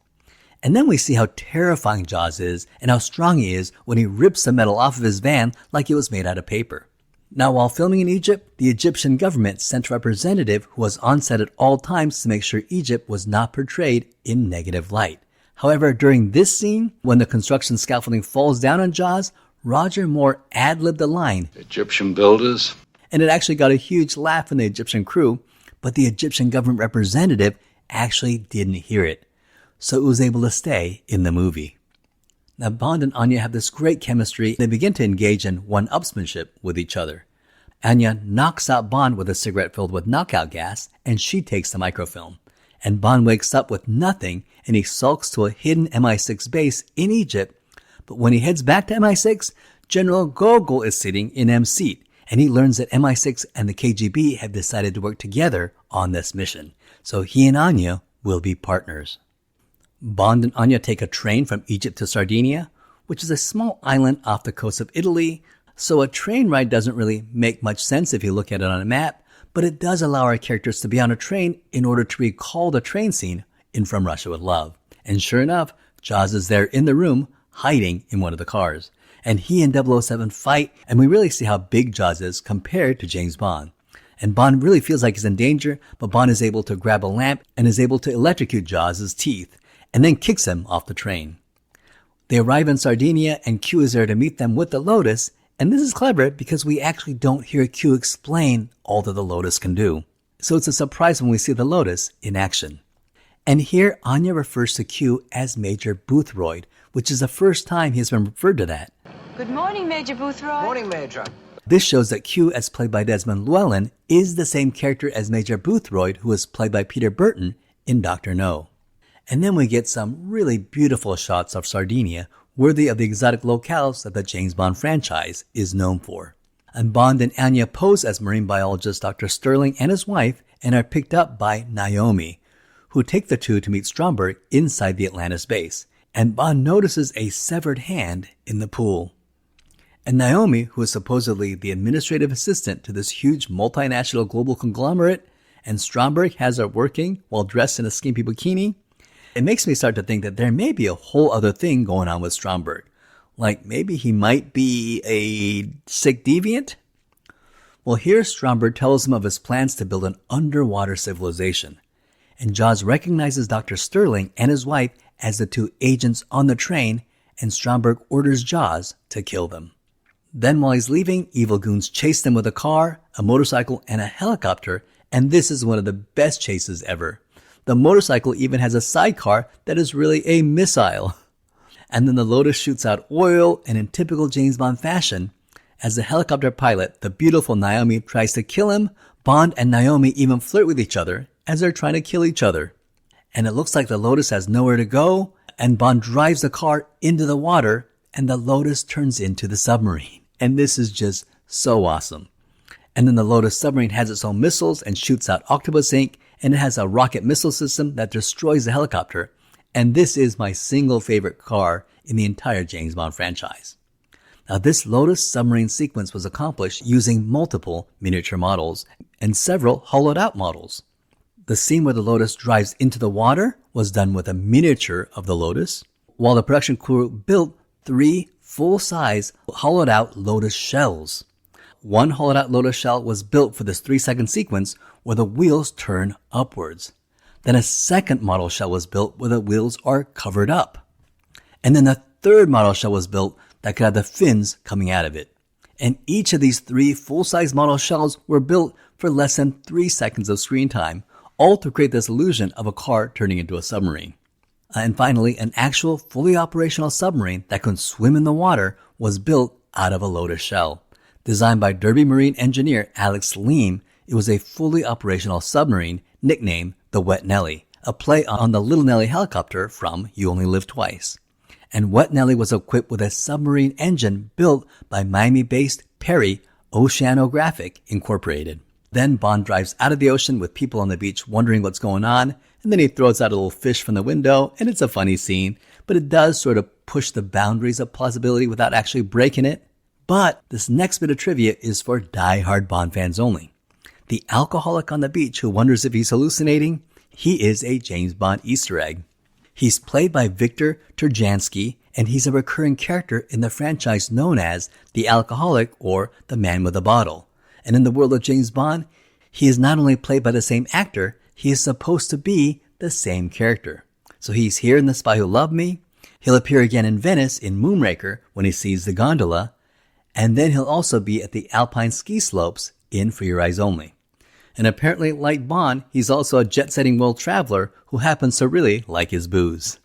And then we see how terrifying Jaws is and how strong he is when he rips the metal off of his van like it was made out of paper. Now, while filming in Egypt, the Egyptian government sent a representative who was on set at all times to make sure Egypt was not portrayed in negative light. However, during this scene, when the construction scaffolding falls down on Jaws, Roger Moore ad-libbed the line, Egyptian builders. and it actually got a huge laugh in the Egyptian crew, but the Egyptian government representative actually didn't hear it, so it was able to stay in the movie. Now, Bond and Anya have this great chemistry. They begin to engage in one-upsmanship with each other. Anya knocks out Bond with a cigarette filled with knockout gas, and she takes the microfilm. And Bond wakes up with nothing, and he sulks to a hidden MI6 base in Egypt. But when he heads back to MI6, General Gogol is sitting in M's seat, and he learns that MI6 and the KGB have decided to work together on this mission. So he and Anya will be partners. Bond and Anya take a train from Egypt to Sardinia, which is a small island off the coast of Italy, so a train ride doesn't really make much sense if you look at it on a map, but it does allow our characters to be on a train in order to recall the train scene in From Russia with Love. And sure enough, Jaws is there in the room, hiding in one of the cars. And he and 007 fight, and we really see how big Jaws is compared to James Bond. And Bond really feels like he's in danger, but Bond is able to grab a lamp and is able to electrocute Jaws' teeth, and then kicks him off the train. They arrive in Sardinia, and Q is there to meet them with the Lotus, and this is clever because we actually don't hear Q explain all that the Lotus can do. So it's a surprise when we see the Lotus in action. And here Anya refers to Q as Major Boothroyd, which is the first time he has been referred to that. Good morning, Major Boothroyd. Morning, Major. This shows that Q, as played by Desmond Llewellyn, is the same character as Major Boothroyd, who was played by Peter Burton in Dr. No. And then we get some really beautiful shots of Sardinia, worthy of the exotic locales that the James Bond franchise is known for. And Bond and Anya pose as marine biologist Dr. Sterling and his wife and are picked up by Naomi, who take the two to meet Stromberg inside the Atlantis base. And Bond notices a severed hand in the pool. And Naomi, who is supposedly the administrative assistant to this huge multinational global conglomerate, and Stromberg has her working while dressed in a skimpy bikini, it makes me start to think that there may be a whole other thing going on with Stromberg. Like maybe he might be a sick deviant? Well, here Stromberg tells him of his plans to build an underwater civilization. And Jaws recognizes Dr. Sterling and his wife as the two agents on the train, and Stromberg orders Jaws to kill them. Then while he's leaving, evil goons chase them with a car, a motorcycle, and a helicopter, and this is one of the best chases ever. The motorcycle even has a sidecar that is really a missile. And then the Lotus shoots out oil, and in typical James Bond fashion, as the helicopter pilot, the beautiful Naomi, tries to kill him, Bond and Naomi even flirt with each other as they're trying to kill each other. And it looks like the Lotus has nowhere to go, and Bond drives the car into the water, and the Lotus turns into the submarine. And this is just so awesome. And then the Lotus submarine has its own missiles and shoots out Octopus Inc., and it has a rocket missile system that destroys the helicopter. And this is my single favorite car in the entire James Bond franchise. Now, this Lotus submarine sequence was accomplished using multiple miniature models and several hollowed-out models. The scene where the Lotus drives into the water was done with a miniature of the Lotus, while the production crew built 3 full-size hollowed-out Lotus shells. One hollowed-out Lotus shell was built for this 3-second sequence where the wheels turn upwards. Then a second model shell was built where the wheels are covered up. And then the third model shell was built that could have the fins coming out of it. And each of these 3 full-size model shells were built for less than 3 seconds of screen time, all to create this illusion of a car turning into a submarine. And finally, an actual fully operational submarine that could swim in the water was built out of a Lotus shell. Designed by Derby Marine engineer Alex Leem, it was a fully operational submarine nicknamed the Wet Nellie, a play on the Little Nellie helicopter from You Only Live Twice. And Wet Nellie was equipped with a submarine engine built by Miami-based Perry Oceanographic Incorporated. Then Bond drives out of the ocean with people on the beach wondering what's going on, and then he throws out a little fish from the window, and it's a funny scene, but it does sort of push the boundaries of plausibility without actually breaking it. But this next bit of trivia is for die-hard Bond fans only. The alcoholic on the beach who wonders if he's hallucinating, he is a James Bond Easter egg. He's played by Victor Turjansky, and he's a recurring character in the franchise known as the alcoholic or the man with a bottle. And in the world of James Bond, he is not only played by the same actor, he is supposed to be the same character. So he's here in The Spy Who Loved Me. He'll appear again in Venice in Moonraker when he sees the gondola. And then he'll also be at the Alpine ski slopes in For Your Eyes Only. And apparently, like Bond, he's also a jet-setting world traveler who happens to really like his booze.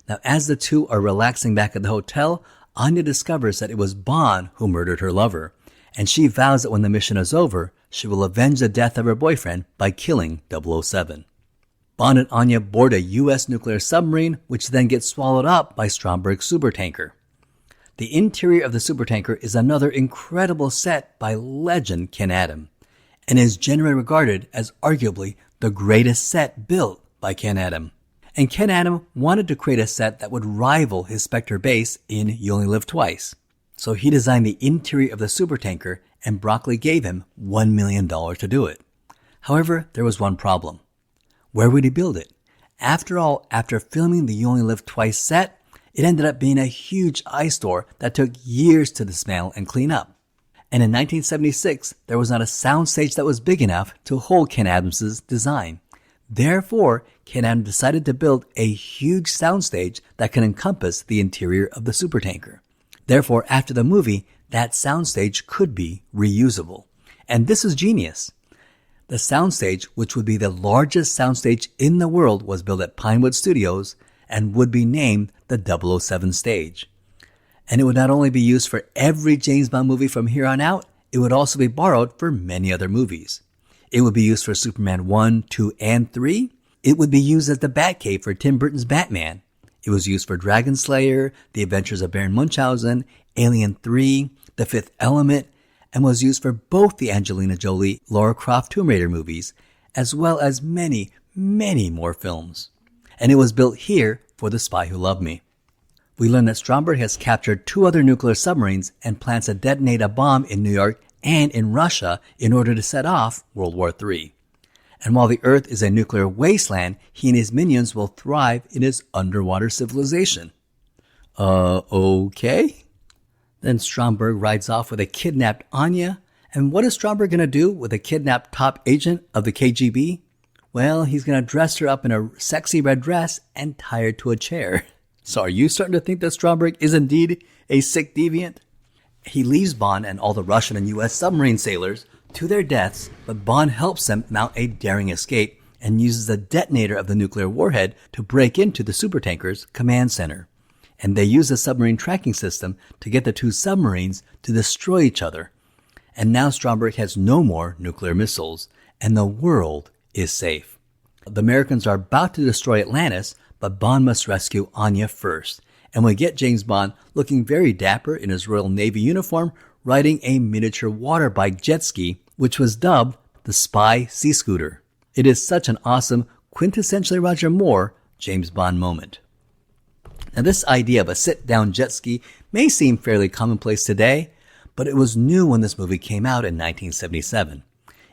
Now, as the two are relaxing back at the hotel, Anya discovers that it was Bond who murdered her lover. And she vows that when the mission is over, she will avenge the death of her boyfriend by killing 007. Bond and Anya board a U.S. nuclear submarine, which then gets swallowed up by Stromberg's supertanker. The interior of the supertanker is another incredible set by legend Ken Adam, and is generally regarded as arguably the greatest set built by Ken Adam. And Ken Adam wanted to create a set that would rival his Spectre base in You Only Live Twice. So he designed the interior of the supertanker, and Broccoli gave him $1 million to do it. However, there was one problem. Where would he build it? After all, after filming the You Only Live Twice set, it ended up being a huge eyesore that took years to dismantle and clean up. And in 1976, there was not a soundstage that was big enough to hold Ken Adams' design. Therefore, Ken Adam decided to build a huge soundstage that can encompass the interior of the supertanker. Therefore, after the movie, that soundstage could be reusable. And this is genius. The soundstage, which would be the largest soundstage in the world, was built at Pinewood Studios and would be named the 007 stage. And it would not only be used for every James Bond movie from here on out, it would also be borrowed for many other movies. It would be used for Superman 1, 2, and 3. It would be used as the Batcave for Tim Burton's Batman. It was used for Dragon Slayer, The Adventures of Baron Munchausen, Alien 3, The Fifth Element, and was used for both the Angelina Jolie, Lara Croft Tomb Raider movies, as well as many, many more films. And it was built here for The Spy Who Loved Me. We learn that Stromberg has captured 2 other nuclear submarines and plans to detonate a bomb in New York and in Russia in order to set off World War III. And while the Earth is a nuclear wasteland, he and his minions will thrive in his underwater civilization. Okay? Then Stromberg rides off with a kidnapped Anya. And what is Stromberg going to do with a kidnapped top agent of the KGB? Well, he's going to dress her up in a sexy red dress and tie her to a chair. So are you starting to think that Stromberg is indeed a sick deviant? He leaves Bond and all the Russian and U.S. submarine sailors to their deaths, but Bond helps them mount a daring escape and uses the detonator of the nuclear warhead to break into the supertanker's command center. And they use the submarine tracking system to get the 2 submarines to destroy each other. And now Stromberg has no more nuclear missiles, and the world is safe. The Americans are about to destroy Atlantis, but Bond must rescue Anya first. And we get James Bond looking very dapper in his Royal Navy uniform, riding a miniature water bike jet ski, which was dubbed the Spy Sea Scooter. It is such an awesome, quintessentially Roger Moore James Bond moment. Now, this idea of a sit-down jet ski may seem fairly commonplace today, but it was new when this movie came out in 1977.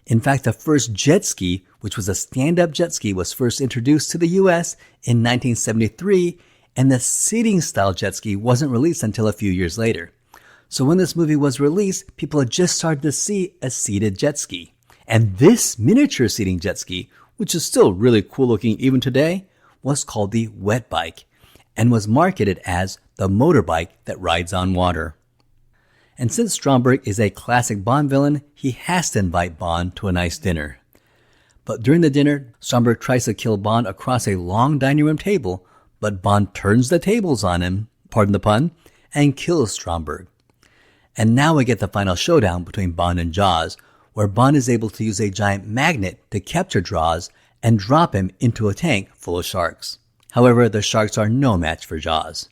In fact, the first jet ski, which was a stand-up jet ski, was first introduced to the U.S. in 1973, and the seating-style jet ski wasn't released until a few years later. So when this movie was released, people had just started to see a seated jet ski. And this miniature seating jet ski, which is still really cool looking even today, was called the wet bike, and was marketed as the motorbike that rides on water. And since Stromberg is a classic Bond villain, he has to invite Bond to a nice dinner. But during the dinner, Stromberg tries to kill Bond across a long dining room table, but Bond turns the tables on him, pardon the pun, and kills Stromberg. And now we get the final showdown between Bond and Jaws, where Bond is able to use a giant magnet to capture Jaws and drop him into a tank full of sharks. However, the sharks are no match for Jaws.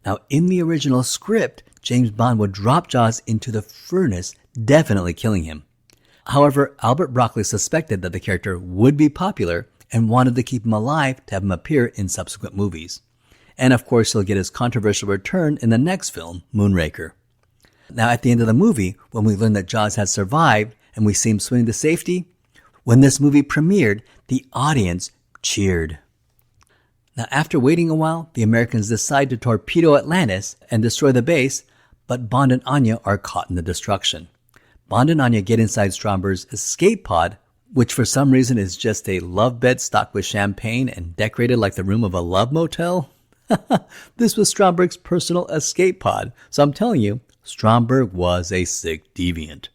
Now, in the original script, James Bond would drop Jaws into the furnace, definitely killing him. However, Albert Broccoli suspected that the character would be popular and wanted to keep him alive to have him appear in subsequent movies. And of course, he'll get his controversial return in the next film, Moonraker. Now, at the end of the movie, when we learn that Jaws has survived and we see him swimming to safety, when this movie premiered, the audience cheered. Now, after waiting a while, the Americans decide to torpedo Atlantis and destroy the base, but Bond and Anya are caught in the destruction. Bond and Anya get inside Stromberg's escape pod, which for some reason is just a love bed stocked with champagne and decorated like the room of a love motel. This was Stromberg's personal escape pod, so I'm telling you, Stromberg was a sick deviant.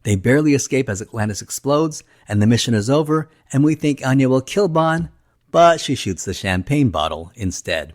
They barely escape as Atlantis explodes, and the mission is over, and we think Anya will kill Bond, but she shoots the champagne bottle instead.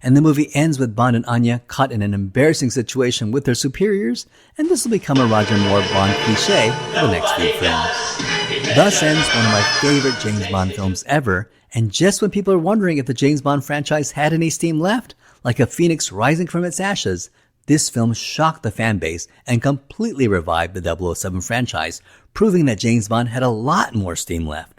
And the movie ends with Bond and Anya caught in an embarrassing situation with their superiors, and this will become a Roger Moore Bond cliché for the next few films. Thus ends one of my favorite James Bond films ever, and just when people are wondering if the James Bond franchise had any steam left, like a phoenix rising from its ashes, this film shocked the fan base and completely revived the 007 franchise, proving that James Bond had a lot more steam left.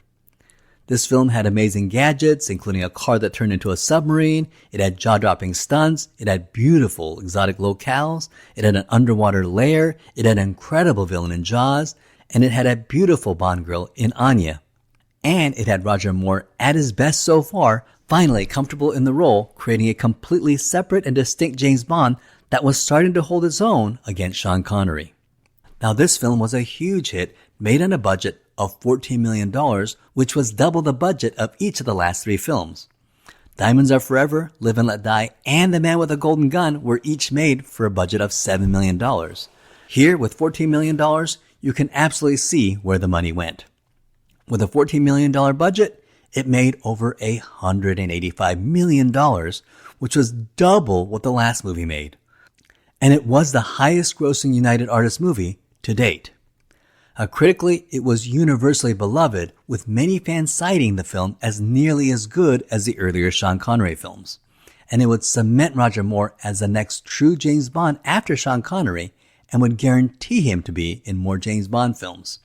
This film had amazing gadgets, including a car that turned into a submarine. It had jaw-dropping stunts. It had beautiful exotic locales. It had an underwater lair. It had an incredible villain in Jaws. And it had a beautiful Bond girl in Anya. And it had Roger Moore at his best so far, finally comfortable in the role, creating a completely separate and distinct James Bond that was starting to hold its own against Sean Connery. Now, this film was a huge hit, made on a budget of $14 million, which was double the budget of each of the last three films. Diamonds Are Forever, Live and Let Die, and The Man with a Golden Gun were each made for a budget of $7 million. Here, with $14 million, you can absolutely see where the money went. With a $14 million budget, it made over $185 million, which was double what the last movie made. And it was the highest grossing United Artists movie to date. Critically, it was universally beloved, with many fans citing the film as nearly as good as the earlier Sean Connery films. And it would cement Roger Moore as the next true James Bond after Sean Connery, and would guarantee him to be in more James Bond films.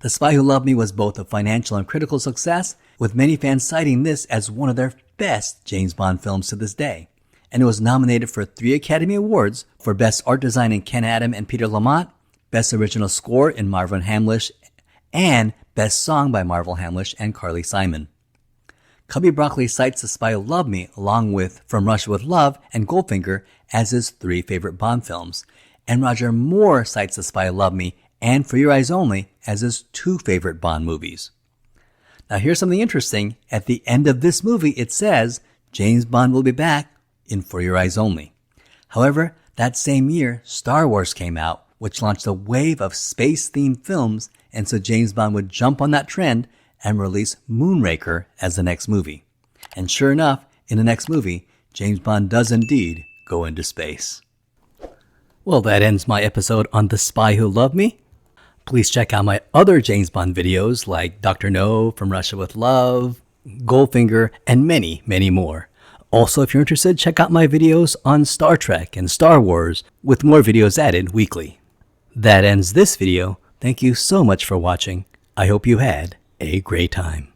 The Spy Who Loved Me was both a financial and critical success, with many fans citing this as one of their best James Bond films to this day. And it was nominated for 3 Academy Awards for Best Art Design in Ken Adam and Peter Lamont, Best Original Score in Marvin Hamlish, and Best Song by Marvin Hamlish and Carly Simon. Cubby Broccoli cites The Spy Who Loved Me along with From Russia with Love and Goldfinger as his 3 favorite Bond films, and Roger Moore cites The Spy Who Loved Me and For Your Eyes Only as his 2 favorite Bond movies. Now here's something interesting. At the end of this movie it says James Bond will be back in For Your Eyes Only. However, that same year Star Wars came out, which launched a wave of space-themed films, and so James Bond would jump on that trend and release Moonraker as the next movie. And sure enough, in the next movie, James Bond does indeed go into space. Well, that ends my episode on The Spy Who Loved Me. Please check out my other James Bond videos like Dr. No, From Russia with Love, Goldfinger, and many, many more. Also, if you're interested, check out my videos on Star Trek and Star Wars, with more videos added weekly. That ends this video. Thank you so much for watching. I hope you had a great time.